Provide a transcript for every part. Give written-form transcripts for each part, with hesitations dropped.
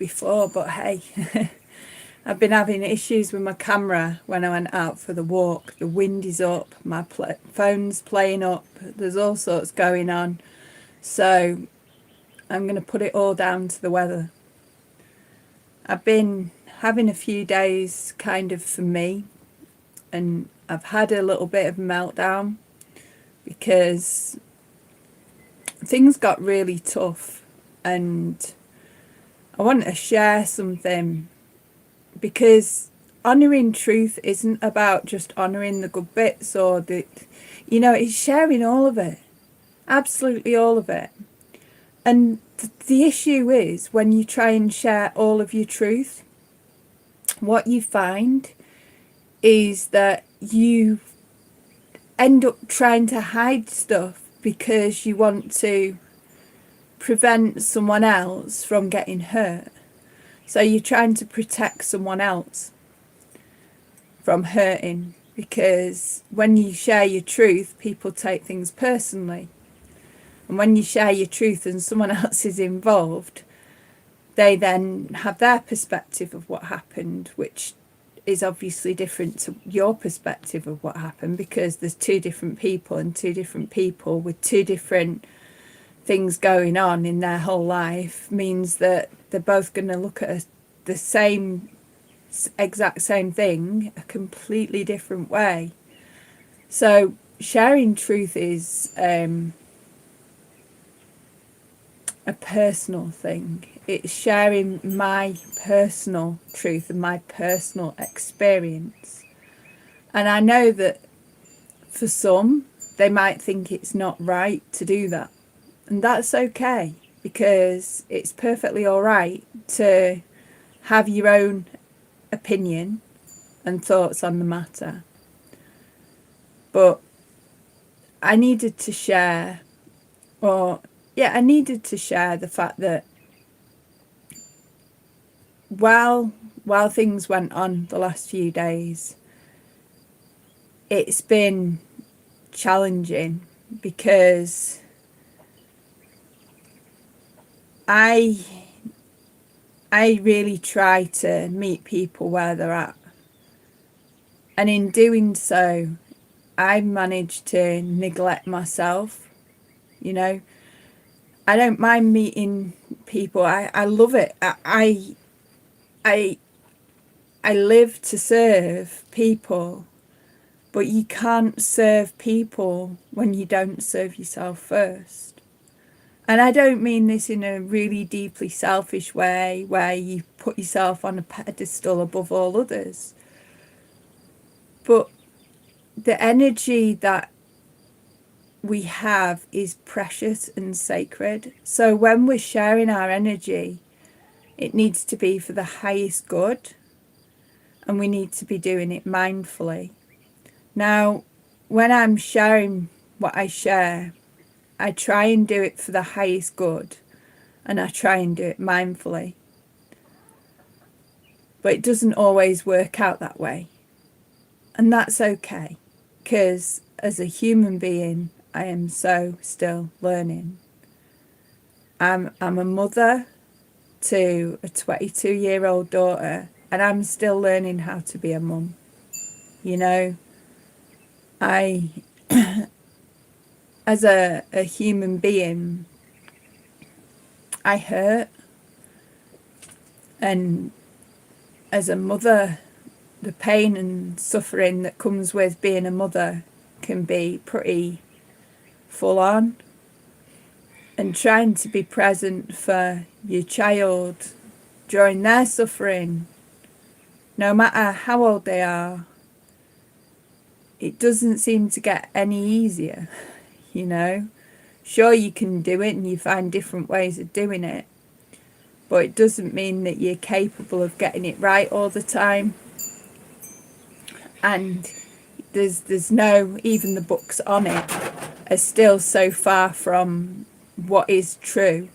before, but hey, I've been having issues with my camera when I went out for the walk. The wind is up, my phone's playing up, there's all sorts going on. So I'm going to put it all down to the weather. I've been having a few days kind of for me, and I've had a little bit of a meltdown because things got really tough, and I want to share something, because honouring truth isn't about just honouring the good bits or it's sharing all of it, absolutely all of it. And the issue is when you try and share all of your truth, what you find is that you end up trying to hide stuff because you want to prevent someone else from getting hurt. So you're trying to protect someone else from hurting, because when you share your truth, people take things personally. And when you share your truth and someone else is involved, they then have their perspective of what happened, which is obviously different to your perspective of what happened, because there's two different people, and two different people with two different things going on in their whole life means that they're both going to look at the exact same thing a completely different way. So sharing truth is a personal thing. It's sharing my personal truth and my personal experience. And I know that for some, they might think it's not right to do that. And that's okay, because it's perfectly all right to have your own opinion and thoughts on the matter. But I needed to share, I needed to share the fact that while things went on the last few days, it's been challenging, because I really try to meet people where they're at. And in doing so, I managed to neglect myself. I don't mind meeting people. I love it. I live to serve people, but you can't serve people when you don't serve yourself first. And I don't mean this in a really deeply selfish way where you put yourself on a pedestal above all others. But the energy that we have is precious and sacred. So when we're sharing our energy, it needs to be for the highest good, and we need to be doing it mindfully. Now, when I'm sharing what I share, I try and do it for the highest good, and I try and do it mindfully. But it doesn't always work out that way. And that's okay, because as a human being, I am so still learning. I'm a mother to a 22-year-old daughter, and I'm still learning how to be a mum. As a human being, I hurt, and as a mother, the pain and suffering that comes with being a mother can be pretty full on. And trying to be present for your child during their suffering, no matter how old they are, it doesn't seem to get any easier. Sure, you can do it and you find different ways of doing it, but it doesn't mean that you're capable of getting it right all the time. And there's no, even the books on it are still so far from what is true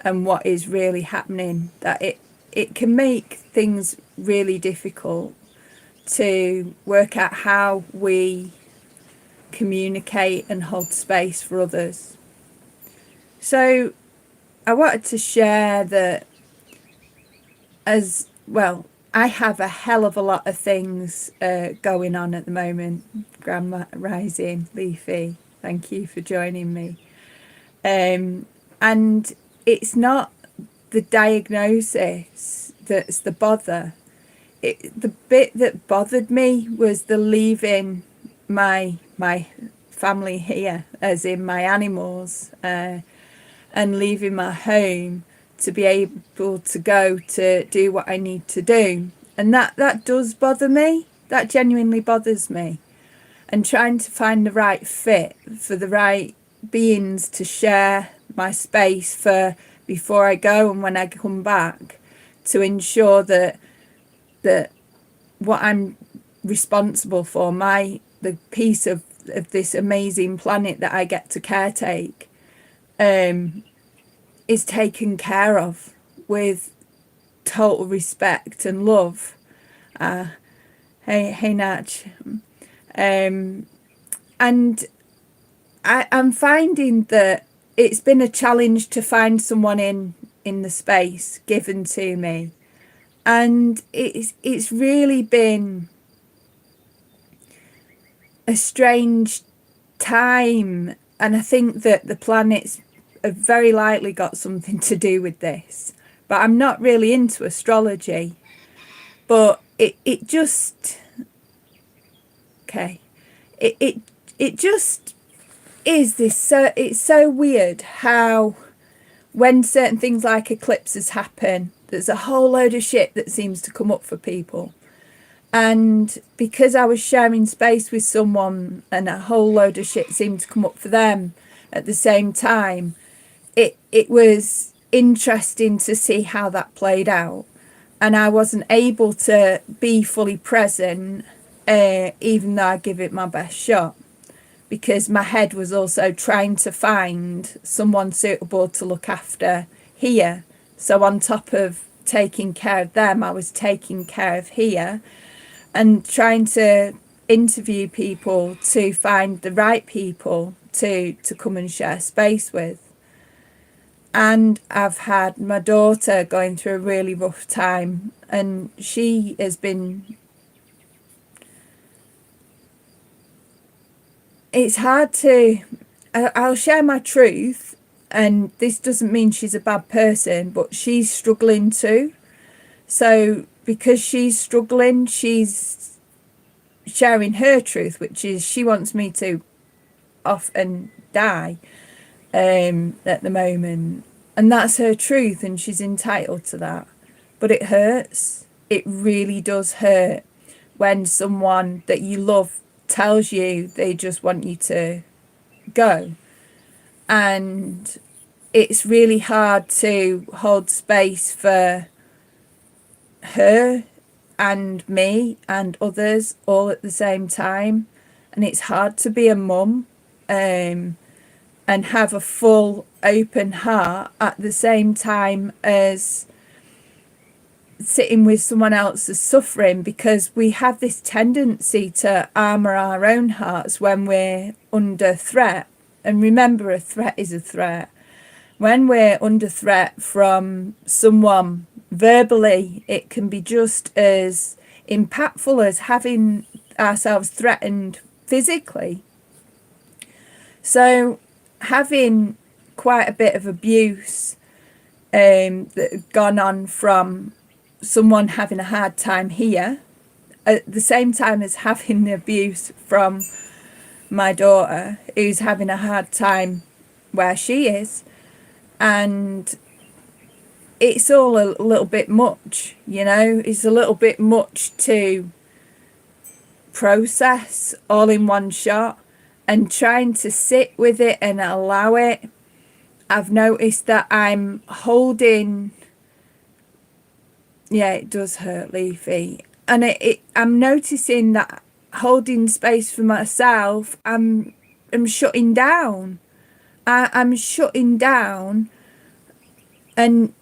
and what is really happening, that it can make things really difficult to work out how we communicate and hold space for others. So I wanted to share that as well, I have a hell of a lot of things going on at the moment. Grandma Rising, Leafy, thank you for joining me. And it's not the diagnosis that's the bother. The bit that bothered me was the leaving my family here, as in my animals, and leaving my home to be able to go to do what I need to do. And that does bother me. That genuinely bothers me. And trying to find the right fit for the right beings to share my space for before I go and when I come back, to ensure that what I'm responsible for, the piece of this amazing planet that I get to caretake, is taken care of with total respect and love. Hey Natch. And I'm finding that it's been a challenge to find someone in the space given to me, and it's really been a strange time. And I think that the planets have very likely got something to do with this, but I'm not really into astrology. But it just okay, it just is this. So it's so weird how when certain things like eclipses happen, there's a whole load of shit that seems to come up for people. And because I was sharing space with someone and a whole load of shit seemed to come up for them at the same time, it was interesting to see how that played out. And I wasn't able to be fully present, even though I give it my best shot, because my head was also trying to find someone suitable to look after here. So on top of taking care of them, I was taking care of here and trying to interview people to find the right people to come and share space with. And I've had my daughter going through a really rough time, and she has been, it's hard to, I'll share my truth, and this doesn't mean she's a bad person, but she's struggling too. So because she's struggling, she's sharing her truth, which is she wants me to off and die at the moment. And that's her truth, and she's entitled to that. But it hurts. It really does hurt when someone that you love tells you they just want you to go. And it's really hard to hold space for her and me and others all at the same time. And it's hard to be a mum and have a full open heart at the same time as sitting with someone else's suffering, because we have this tendency to armor our own hearts when we're under threat. And remember, a threat is a threat. When we're under threat from someone verbally, it can be just as impactful as having ourselves threatened physically. So having quite a bit of abuse that had gone on from someone having a hard time here, at the same time as having the abuse from my daughter, who's having a hard time where she is. And it's all a little bit much, you know, it's a little bit much to process all in one shot. And trying to sit with it and allow it, I've noticed that I'm holding, yeah, it does hurt, Leafy. And I'm noticing that holding space for myself, I'm shutting down. I'm shutting down, and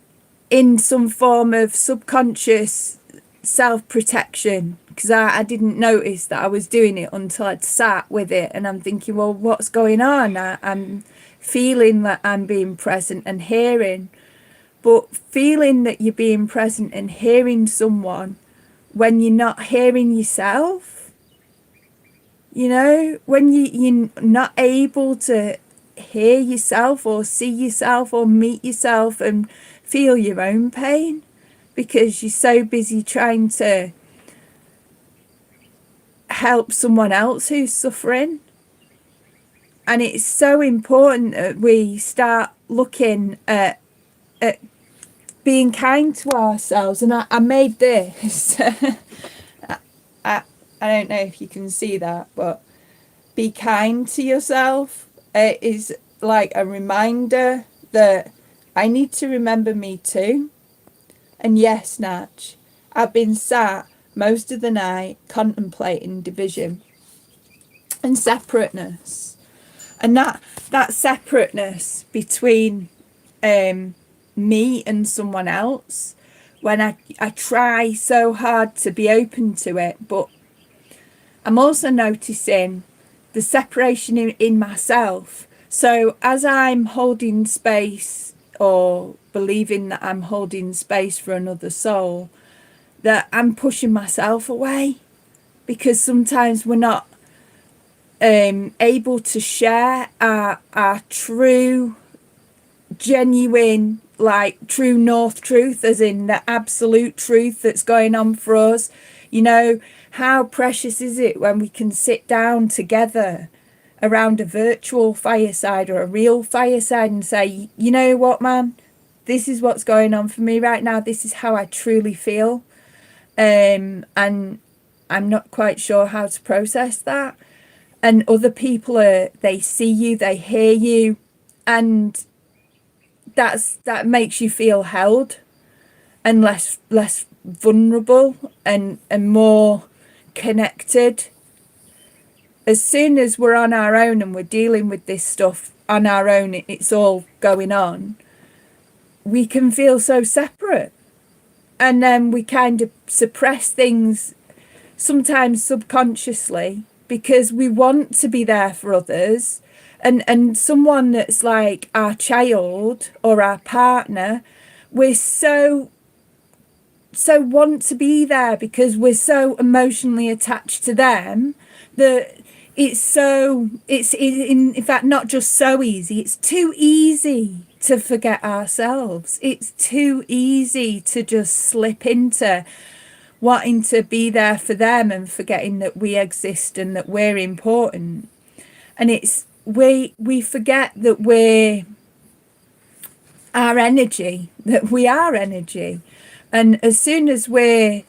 in some form of subconscious self-protection, because I didn't notice that I was doing it until I'd sat with it, and I'm thinking, well, what's going on? I'm feeling that I'm being present and hearing, but feeling that you're being present and hearing someone when you're not hearing yourself, you know, when you're not able to hear yourself or see yourself or meet yourself and feel your own pain because you're so busy trying to help someone else who's suffering. And it's so important that we start looking at being kind to ourselves. And I made this. I don't know if you can see that, but be kind to yourself. It is like a reminder that I need to remember me too. And yes, Natch, I've been sat most of the night contemplating division and separateness. And that separateness between me and someone else, when I try so hard to be open to it, but I'm also noticing the separation in myself. So as I'm holding space or believing that I'm holding space for another soul, that I'm pushing myself away, because sometimes we're not able to share our true, genuine, like true north truth, as in the absolute truth that's going on for us. You know, how precious is it when we can sit down together around a virtual fireside or a real fireside and say, you know what, man, this is what's going on for me right now. This is how I truly feel. And I'm not quite sure how to process that. And other people they see you, they hear you, and that makes you feel held and less vulnerable and more connected. As soon as we're on our own and we're dealing with this stuff on our own, it's all going on, we can feel so separate. And then we kind of suppress things, sometimes subconsciously, because we want to be there for others. And someone that's like our child or our partner, we're so want to be there because we're so emotionally attached to them that it's in fact not just so easy, it's too easy to forget ourselves. It's too easy to just slip into wanting to be there for them and forgetting that we exist and that we're important. And it's we forget that we're our energy, that we are energy. And as soon as we're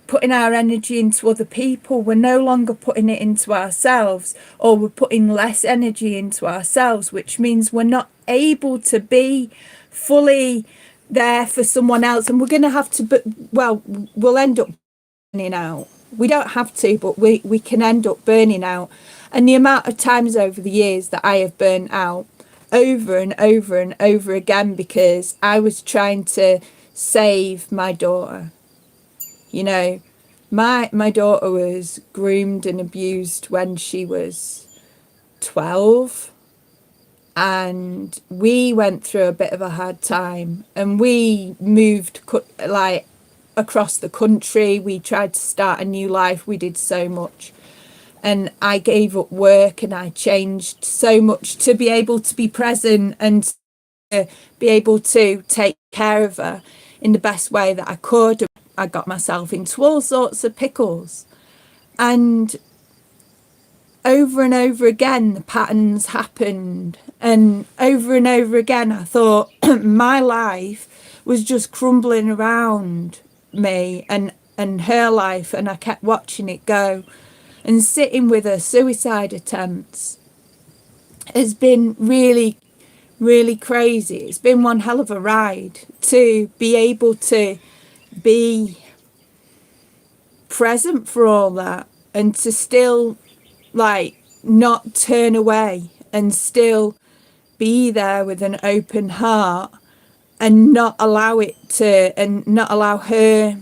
putting our energy into other people, we're no longer putting it into ourselves, or we're putting less energy into ourselves, which means we're not able to be fully there for someone else. And we're going to have to, we'll end up burning out. We don't have to, but we can end up burning out. And the amount of times over the years that I have burnt out over and over and over again because I was trying to save my daughter. You know, my daughter was groomed and abused when she was 12, and we went through a bit of a hard time, and we moved like across the country. We tried to start a new life. We did so much, and I gave up work and I changed so much to be able to be present and to be able to take care of her in the best way that I could. I got myself into all sorts of pickles, and over and over again the patterns happened, and over again I thought my life was just crumbling around me and her life, and I kept watching it go. And sitting with her suicide attempts has been really, really crazy. It's been one hell of a ride to be able to be present for all that, and to still like not turn away and still be there with an open heart, and not allow her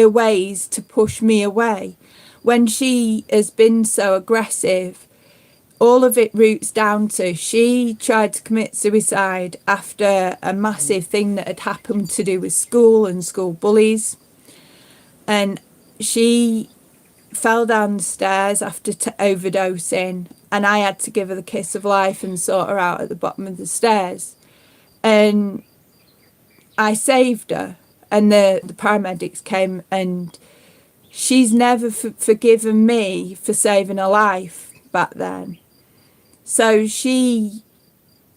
ways to push me away. When she has been so aggressive all of it roots down to she tried to commit suicide after a massive thing that had happened to do with school and school bullies. And she fell down the stairs after overdosing, and I had to give her the kiss of life and sort her out at the bottom of the stairs. And I saved her, and the paramedics came, and she's never forgiven me for saving her life back then. So she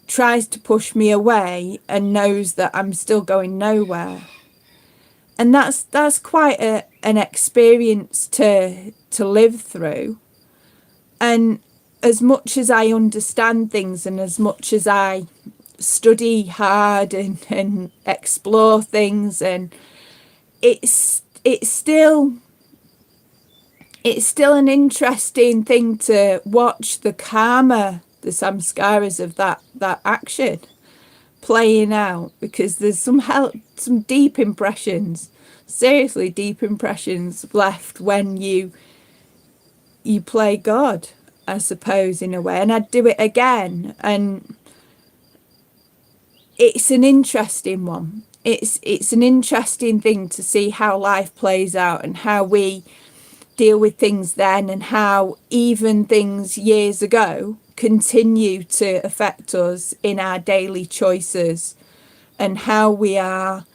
tries to push me away and knows that I'm still going nowhere. And that's quite an experience to live through. And as much as I understand things, and as much as I study hard and explore things, and it's still an interesting thing to watch the karma, the samskaras of that action playing out, because there's some deep impressions, seriously deep impressions left when you play God, I suppose, in a way. And I'd do it again, and it's an interesting one. It's an interesting thing to see how life plays out, and how we deal with things then, and how even things years ago continue to affect us in our daily choices, and how we are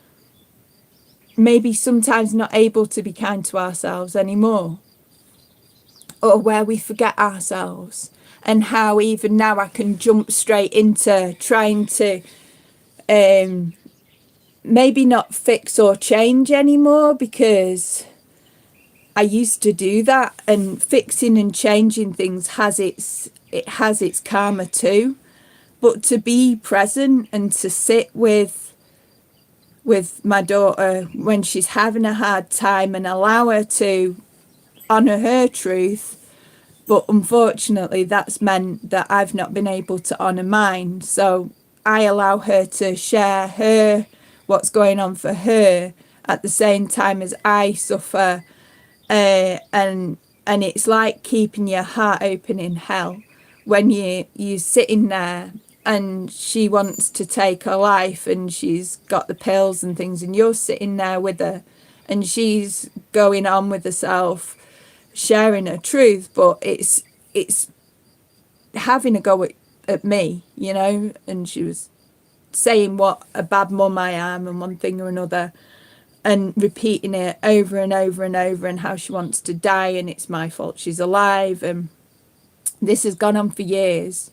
maybe sometimes not able to be kind to ourselves anymore, or where we forget ourselves, and how even now I can jump straight into trying to maybe not fix or change anymore, because I used to do that, and fixing and changing things has its karma too. But to be present and to sit with my daughter when she's having a hard time, and allow her to honour her truth. But unfortunately, that's meant that I've not been able to honour mine. So I allow her to share what's going on for her at the same time as I suffer. And it's like keeping your heart open in hell when you're sitting there and she wants to take her life, and she's got the pills and things, and you're sitting there with her, and she's going on with herself, sharing her truth, but it's having a go at me, you know. And she was saying what a bad mum I am, and one thing or another, and repeating it over and over and over, and how she wants to die and it's my fault she's alive. And this has gone on for years.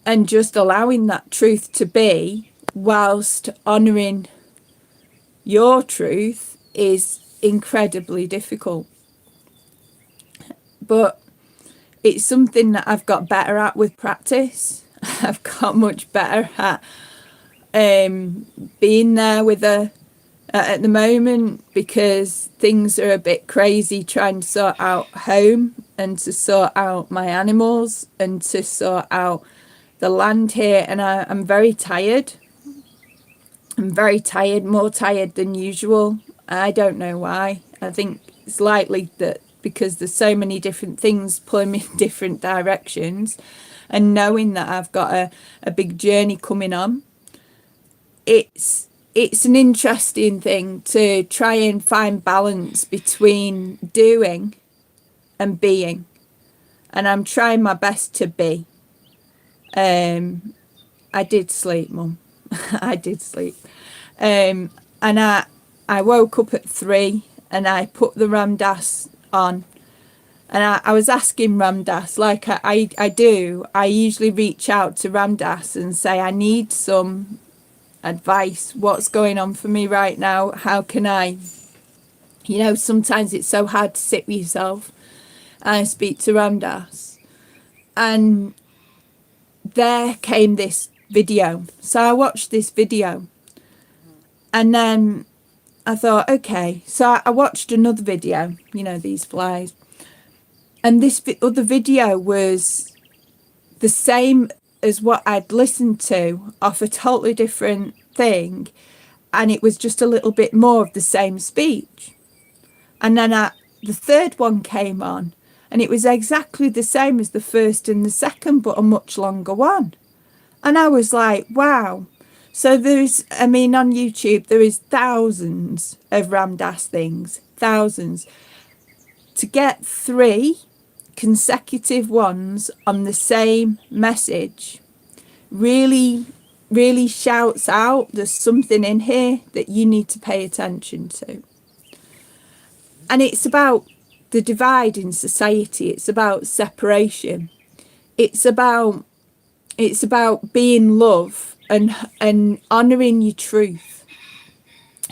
And just allowing that truth to be whilst honouring your truth is incredibly difficult. But it's something that I've got better at with practice. I've got much better at being there with her at the moment, because things are a bit crazy trying to sort out home, and to sort out my animals, and to sort out the land here. And I'm very tired. I'm very tired, more tired than usual. I don't know why. I think it's likely that because there's so many different things pulling me in different directions, and knowing that I've got a big journey coming on, it's an interesting thing to try and find balance between doing and being. And I'm trying my best to be. I did sleep, Mum. I did sleep. And I woke up at 3, and I put the Ram Dass on. And I was asking Ram Dass, like I do. I usually reach out to Ram Dass and say, I need some advice. What's going on for me right now? How can I, sometimes it's so hard to sit with yourself. And I speak to Ram Dass, and there came this video. So I watched this video, and then I thought, okay. So I watched another video, these flies. And this other video was the same as what I'd listened to off a totally different thing. And it was just a little bit more of the same speech. And then the third one came on, And it was exactly the same as the first and the second, but a much longer one. And I was like, wow. So there's, I mean, on YouTube, there is thousands of Ram Dass things, thousands. To get 3 consecutive ones on the same message really, really shouts out there's something in here that you need to pay attention to. And it's about the divide in society. It's about separation. It's about being love and honouring your truth,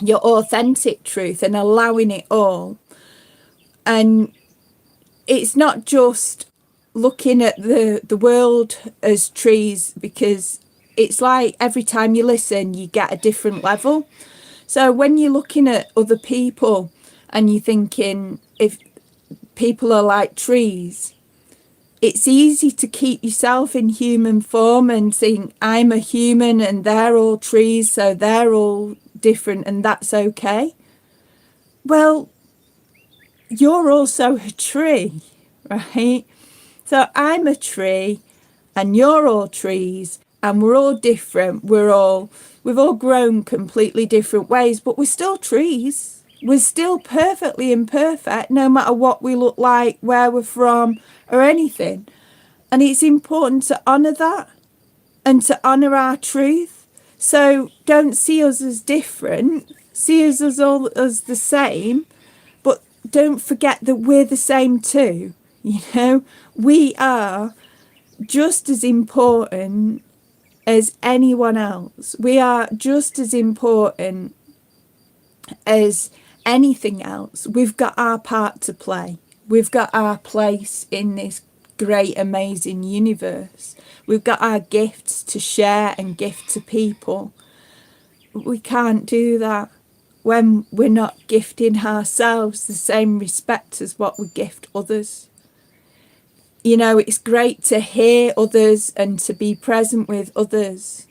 your authentic truth, and allowing it all. And it's not just looking at the world as trees, because it's like every time you listen, you get a different level. So when you're looking at other people and you're thinking, if people are like trees, it's easy to keep yourself in human form and think, I'm a human and they're all trees, so they're all different and that's okay. Well, you're also a tree, right? So I'm a tree and you're all trees and we're all different. We've all grown completely different ways, but we're still trees. We're still perfectly imperfect, no matter what we look like, where we're from, or anything. And it's important to honour that and to honour our truth. So don't see us as different. See us as all as the same. But don't forget that we're the same too. You know, we are just as important as anyone else. We are just as important as anything else. We've got our part to play. We've got our place in this great, amazing universe. We've got our gifts to share and gift to people. We can't do that when we're not gifting ourselves the same respect as what we gift others. You know, it's great to hear others and to be present with others,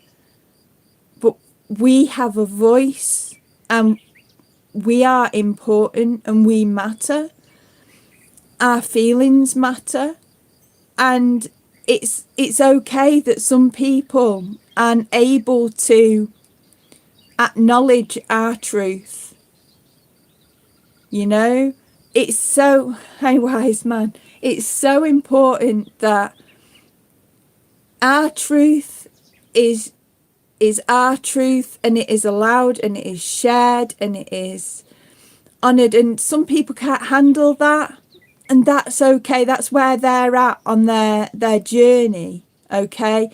but we have a voice and we are important and we matter. Our feelings matter, and it's okay that some people aren't able to acknowledge our truth. You know, it's so, hey wise man, it's so important that our truth is our truth, and it is allowed and it is shared and it is honoured. And some people can't handle that, and that's okay. That's where they're at on their journey. Okay,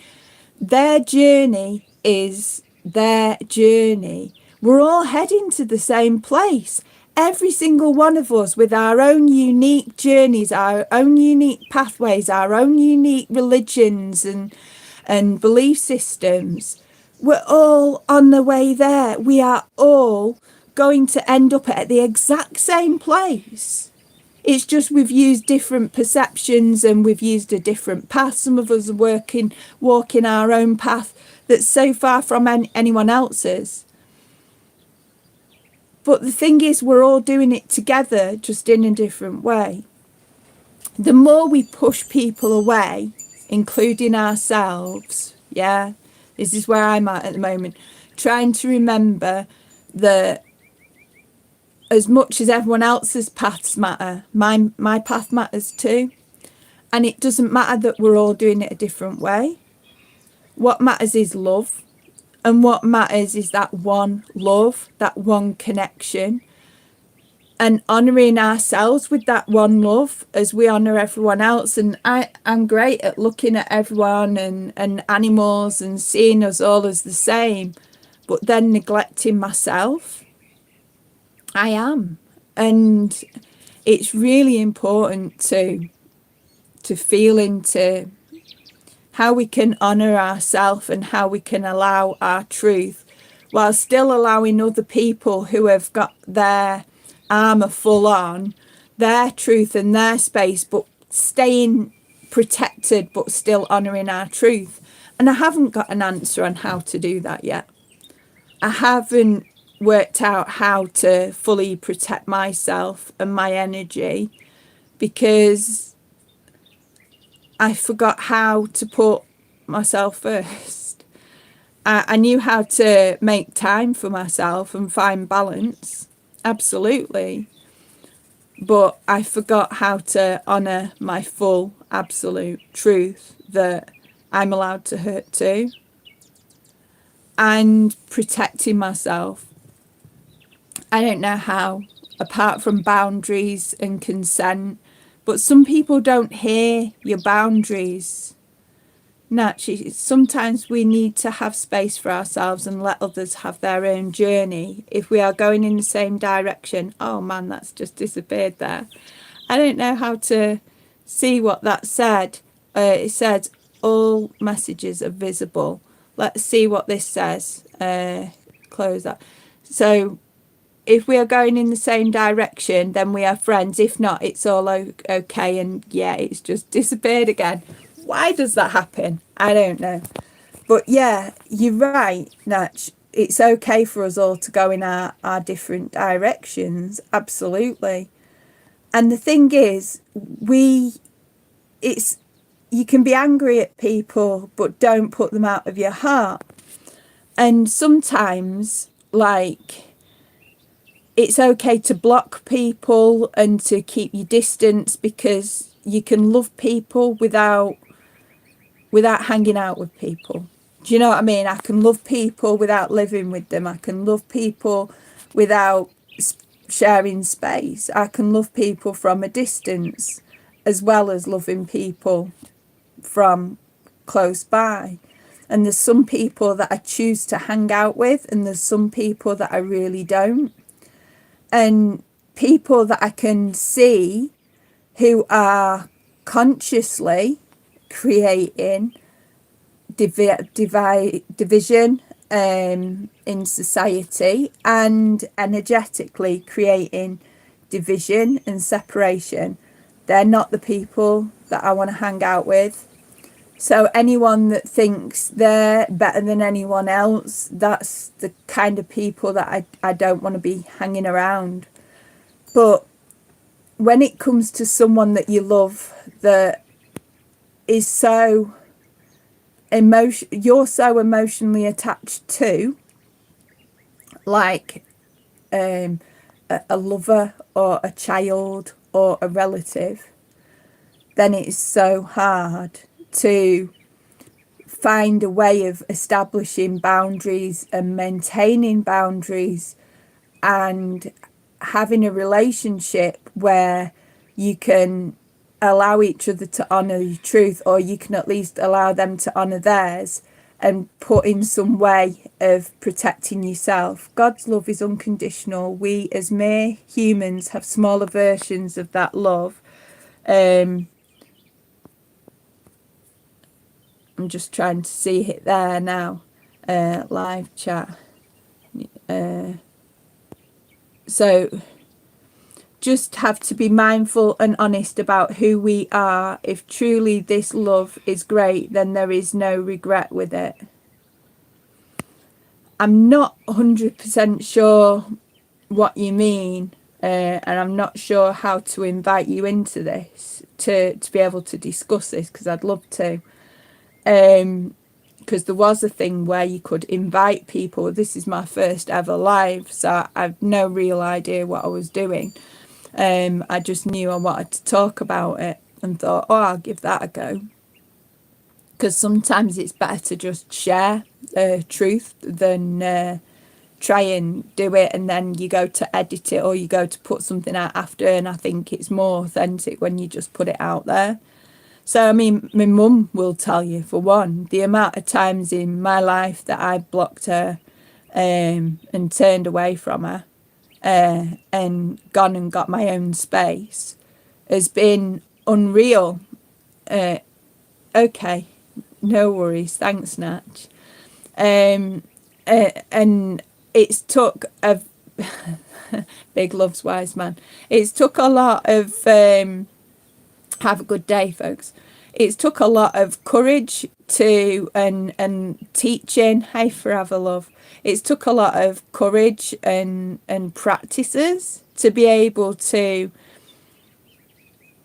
their journey is their journey. We're all heading to the same place. Every single one of us, with our own unique journeys, our own unique pathways, our own unique religions and belief systems, we're all on the way there. We are all going to end up at the exact same place. It's just we've used different perceptions and we've used a different path. Some of us are walking our own path that's so far from anyone else's. But the thing is, we're all doing it together, just in a different way. The more we push people away, including ourselves, yeah, this is where I'm at the moment, trying to remember that as much as everyone else's paths matter, my path matters too. And it doesn't matter that we're all doing it a different way. What matters is love. And what matters is that one love, that one connection, and honouring ourselves with that one love as we honour everyone else. And I'm great at looking at everyone and animals and seeing us all as the same, but then neglecting myself. I am. And it's really important to feel into how we can honour ourselves and how we can allow our truth while still allowing other people who have got their armour full on, their truth and their space, but staying protected but still honouring our truth. And I haven't got an answer on how to do that yet. I haven't worked out how to fully protect myself and my energy, because I forgot how to put myself first. I knew how to make time for myself and find balance, absolutely. But I forgot how to honour my full, absolute truth that I'm allowed to hurt too. And protecting myself. I don't know how, apart from boundaries and consent, but some people don't hear your boundaries. Naturally, sometimes we need to have space for ourselves and let others have their own journey. If we are going in the same direction, oh man, that's just disappeared there. I don't know how to see what that said. It said all messages are visible. Let's see what this says. Close that. So if we are going in the same direction, then we are friends. If not, it's all okay. And yeah, it's just disappeared again. Why does that happen? I don't know. But yeah, you're right, Natch. It's okay for us all to go in our different directions. Absolutely. And the thing is, you can be angry at people, but don't put them out of your heart. And sometimes, like, it's okay to block people and to keep your distance, because you can love people without hanging out with people. Do you know what I mean? I can love people without living with them. I can love people without sharing space. I can love people from a distance, as well as loving people from close by. And there's some people that I choose to hang out with, and there's some people that I really don't. And people that I can see who are consciously creating division in society, and energetically creating division and separation, they're not the people that I want to hang out with. So anyone that thinks they're better than anyone else, that's the kind of people that I don't want to be hanging around. But when it comes to someone that you love, that is so you're so emotionally attached to, like a lover or a child or a relative, then it's so hard to find a way of establishing boundaries and maintaining boundaries and having a relationship where you can allow each other to honour your truth, or you can at least allow them to honour theirs, and put in some way of protecting yourself. God's love is unconditional. We as mere humans have smaller versions of that love. I'm just trying to see it there now. Live chat. So just have to be mindful and honest about who we are. If truly this love is great, then there is no regret with it. I'm not 100% sure what you mean, and I'm not sure how to invite you into this to be able to discuss this, because I'd love to. Because there was a thing where you could invite people. This is my first ever live, so I've no real idea what I was doing. I just knew I wanted to talk about it and thought, oh, I'll give that a go. Because sometimes it's better to just share truth than try and do it and then you go to edit it or you go to put something out after. And I think it's more authentic when you just put it out there. So, I mean, my mum will tell you, for one, the amount of times in my life that I blocked her and turned away from her and gone and got my own space has been unreal. Okay, no worries. Thanks, Natch. And it's took a big loves wise man. It's took a lot of have a good day, folks. It's took a lot of courage to and teaching. Hey, forever love. It's took a lot of courage and practices to be able to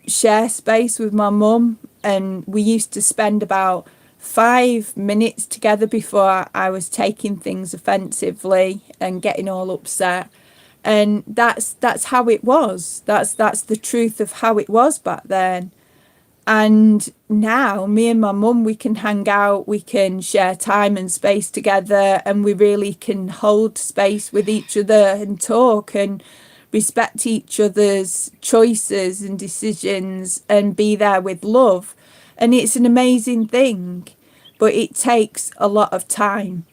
share space with my mum and we used to spend about 5 minutes together before I was taking things offensively and getting all upset. And that's how it was. That's the truth of how it was back then. And now me and my mum, we can hang out, we can share time and space together, and we really can hold space with each other and talk and respect each other's choices and decisions and be there with love. And it's an amazing thing, but it takes a lot of time.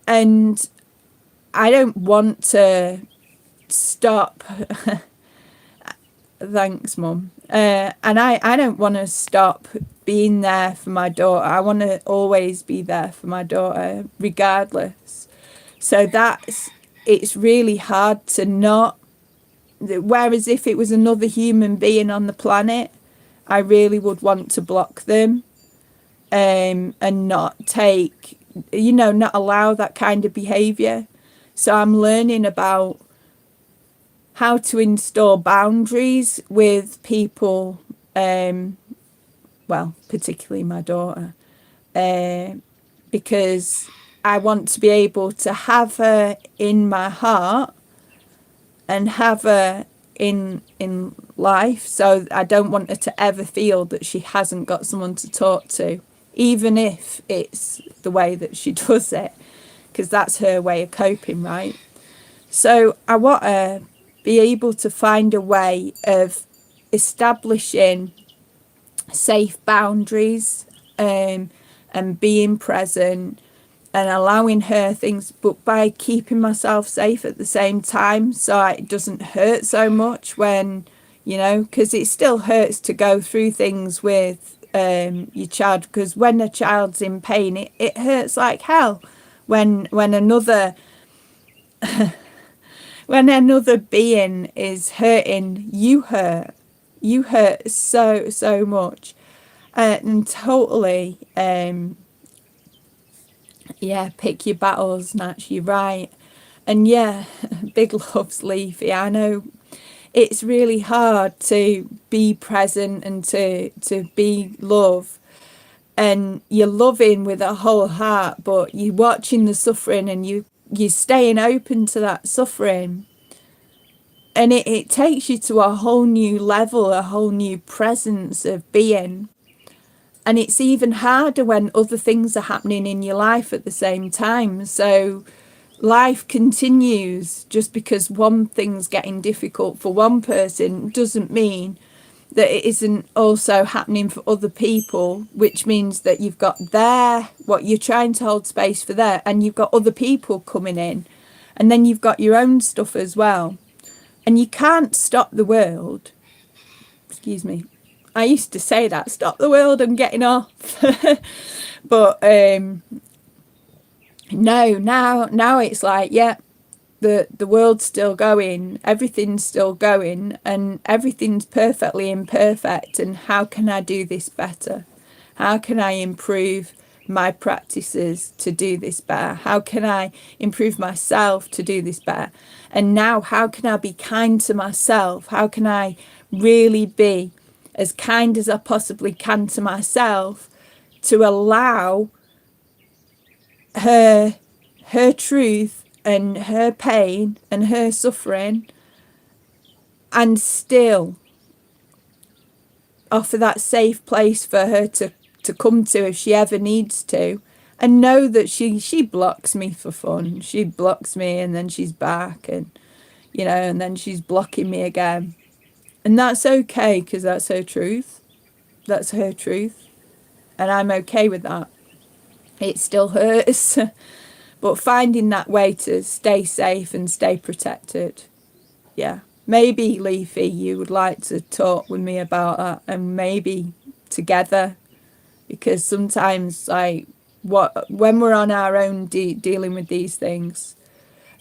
And I don't want to stop. Thanks, Mum. And I don't want to stop being there for my daughter. I want to always be there for my daughter, regardless. So it's really hard to not. Whereas if it was another human being on the planet, I really would want to block them, and not not allow that kind of behaviour. So I'm learning about how to install boundaries with people, particularly my daughter, because I want to be able to have her in my heart and have her in life. So I don't want her to ever feel that she hasn't got someone to talk to, even if it's the way that she does it, because that's her way of coping, right? So I want to be able to find a way of establishing safe boundaries, and being present and allowing her things, but by keeping myself safe at the same time, so it doesn't hurt so much when, because it still hurts to go through things with your child, because when a child's in pain, it hurts like hell. When another when another being is hurting, you hurt so much, and totally, pick your battles, Natch, you're right. And big loves, Leafy. I know it's really hard to be present and to be love, and you're loving with a whole heart, but you're watching the suffering and you're staying open to that suffering, and it takes you to a whole new level, a whole new presence of being. And it's even harder when other things are happening in your life at the same time. So life continues. Just because one thing's getting difficult for one person doesn't mean that it isn't also happening for other people, which means that you've got what you're trying to hold space for there, and you've got other people coming in, and then you've got your own stuff as well. And you can't stop the world. Excuse me. I used to say that, stop the world, I'm getting off. But no, now it's like, the world's still going, everything's still going, and everything's perfectly imperfect. And how can I do this better? How can I improve my practices to do this better? How can I improve myself to do this better? And now, how can I be kind to myself? How can I really be as kind as I possibly can to myself, to allow her truth and her pain and her suffering, and still offer that safe place for her to come to if she ever needs to, and know that she blocks me for fun. She blocks me and then she's back, and and then she's blocking me again. And that's okay, because that's her truth. That's her truth. And I'm okay with that. It still hurts. But finding that way to stay safe and stay protected. Yeah. Maybe, Leafy, you would like to talk with me about that, and maybe together. Because sometimes, when we're on our own dealing with these things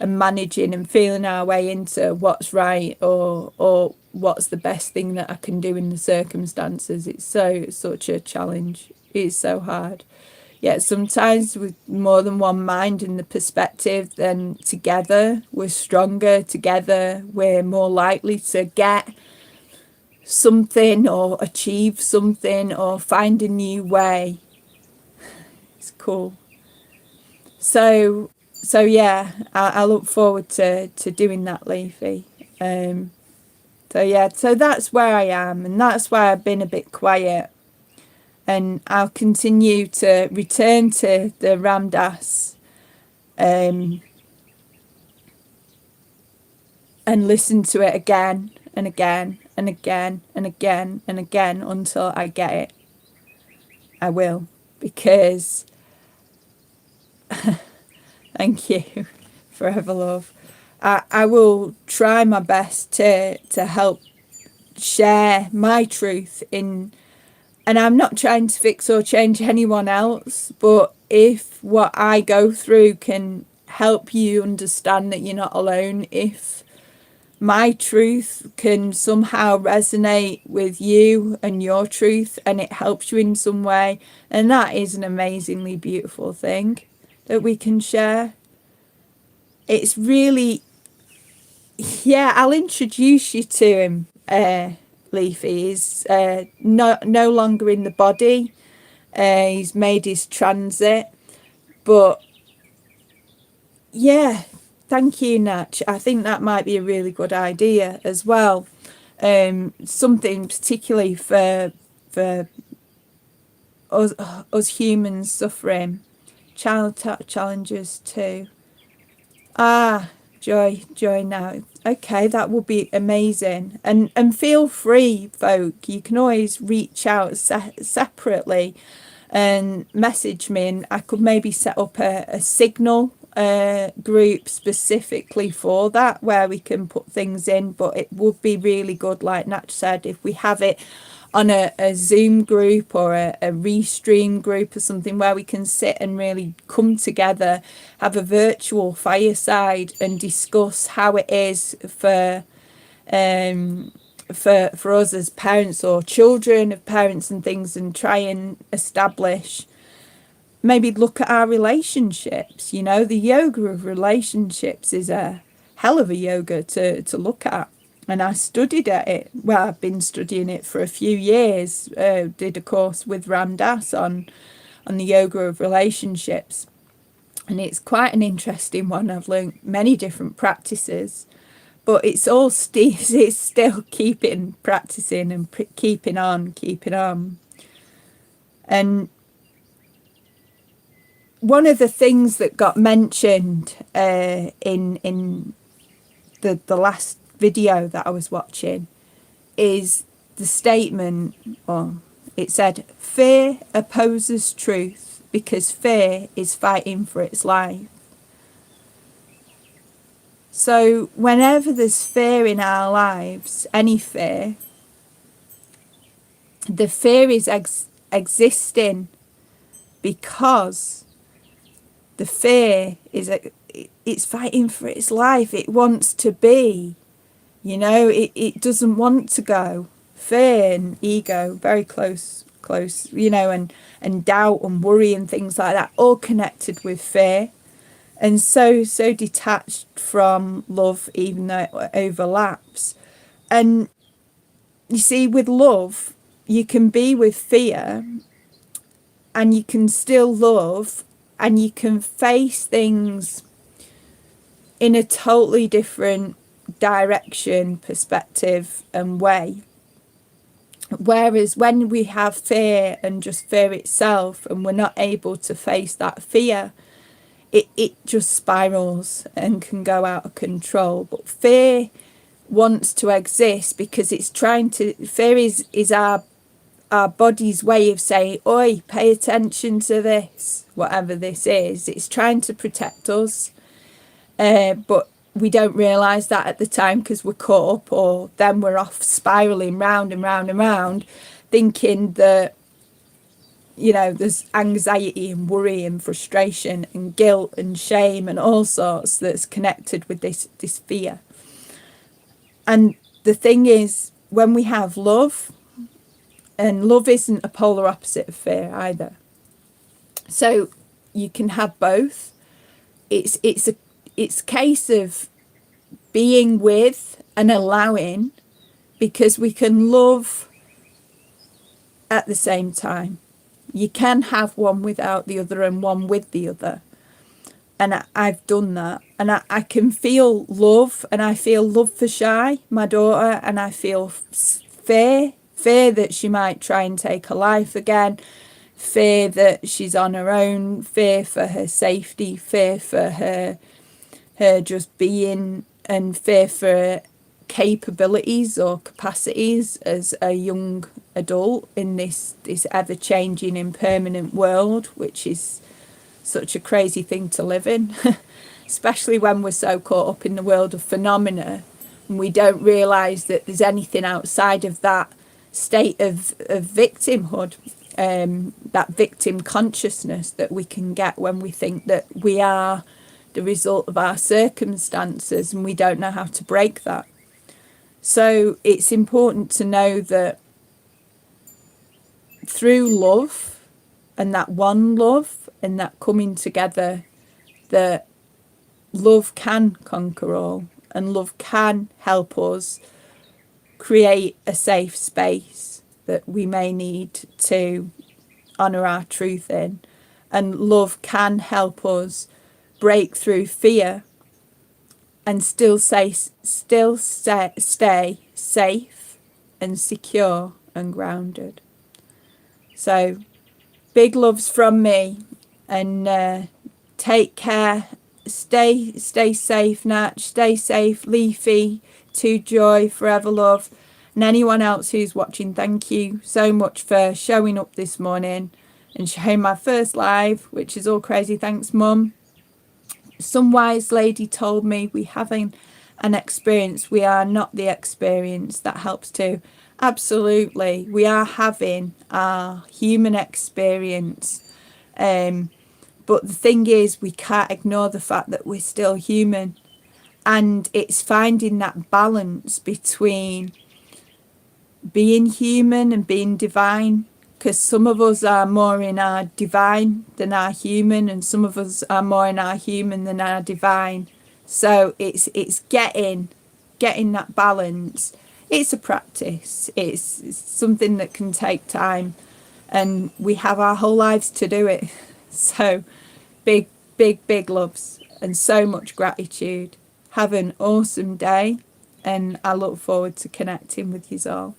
and managing and feeling our way into what's right or what's the best thing that I can do in the circumstances, it's such a challenge. It's so hard. Yet sometimes with more than one mind in the perspective, then together we're stronger. Together we're more likely to get something or achieve something or find a new way. It's cool. So yeah, I look forward to doing that, Leafy. So yeah, so that's where I am, and that's why I've been a bit quiet. And I'll continue to return to the Ram Dass and listen to it again and again and again and again and again until I get it. I will, because thank you, forever love. I will try my best to help share my truth in, and I'm not trying to fix or change anyone else, but if what I go through can help you understand that you're not alone, if my truth can somehow resonate with you and your truth and it helps you in some way, and that is an amazingly beautiful thing that we can share. It's really, yeah, I'll introduce you to him. Leafy is no longer in the body. He's made his transit, but yeah, thank you, Natch. I think that might be a really good idea as well. Something particularly for us humans suffering. Child challenges too. Ah, joy now. Okay, that would be amazing. And feel free, folk. You can always reach out separately and message me, and I could maybe set up a signal group specifically for that, where we can put things in. But it would be really good, like Natch said, if we have it on a Zoom group or a restream group or something, where we can sit and really come together, have a virtual fireside and discuss how it is for us as parents or children of parents and things, and try and establish, maybe look at our relationships. You know, the yoga of relationships is a hell of a yoga to look at. And I studied at it. Well, I've been studying it for a few years. Did a course with Ram Dass on the yoga of relationships. And it's quite an interesting one. I've learned many different practices, but it's all it's still keeping practicing and keeping on. And one of the things that got mentioned in the last video that I was watching is the statement, well, it said, fear opposes truth because fear is fighting for its life. So whenever there's fear in our lives, any fear, the fear is existing because the fear is it's fighting for its life. It wants to be, you know, it doesn't want to go. Fear and ego, very close, you know, and doubt and worry and things like that, all connected with fear. And so detached from love, even though it overlaps. And you see, with love, you can be with fear and you can still love, and you can face things in a totally different direction, perspective and way. Whereas when we have fear and just fear itself, and we're not able to face that fear, it just spirals and can go out of control. But fear wants to exist because it's trying to, fear is our body's way of saying, oi, pay attention to this, whatever this is. It's trying to protect us. But we don't realise that at the time because we're caught up, or then we're off spiralling round and round and round, thinking that, you know, there's anxiety and worry and frustration and guilt and shame and all sorts that's connected with this fear. And the thing is, when we have love, and love isn't a polar opposite of fear either. So you can have both. It's a case of being with and allowing, because we can love at the same time. You can have one without the other and one with the other. And I've done that. And I can feel love, and I feel love for Shy, my daughter, and I feel fear that she might try and take her life again, fear that she's on her own, fear for her safety, fear for her just being, and fear for her capabilities or capacities as a young adult in this ever-changing, impermanent world, which is such a crazy thing to live in, especially when we're so caught up in the world of phenomena and we don't realise that there's anything outside of that state of victimhood, that victim consciousness that we can get when we think that we are the result of our circumstances and we don't know how to break that. So it's important to know that through love and that one love and that coming together, that love can conquer all, and love can help us create a safe space that we may need to honour our truth in, and love can help us break through fear and still stay safe and secure and grounded. So big loves from me, and take care. Stay safe, Natch. Stay safe, Leafy, To Joy, Forever Love, and anyone else who's watching. Thank you so much for showing up this morning and showing my first live, which is all crazy. Thanks, Mum. Some wise lady told me we having an experience, we are not the experience. That helps too. Absolutely, we are having our human experience. But the thing is, we can't ignore the fact that we're still human. And it's finding that balance between being human and being divine. Because some of us are more in our divine than our human, and some of us are more in our human than our divine. So it's getting that balance. It's a practice. It's something that can take time. And we have our whole lives to do it. So big loves and so much gratitude. Have an awesome day, and I look forward to connecting with you all.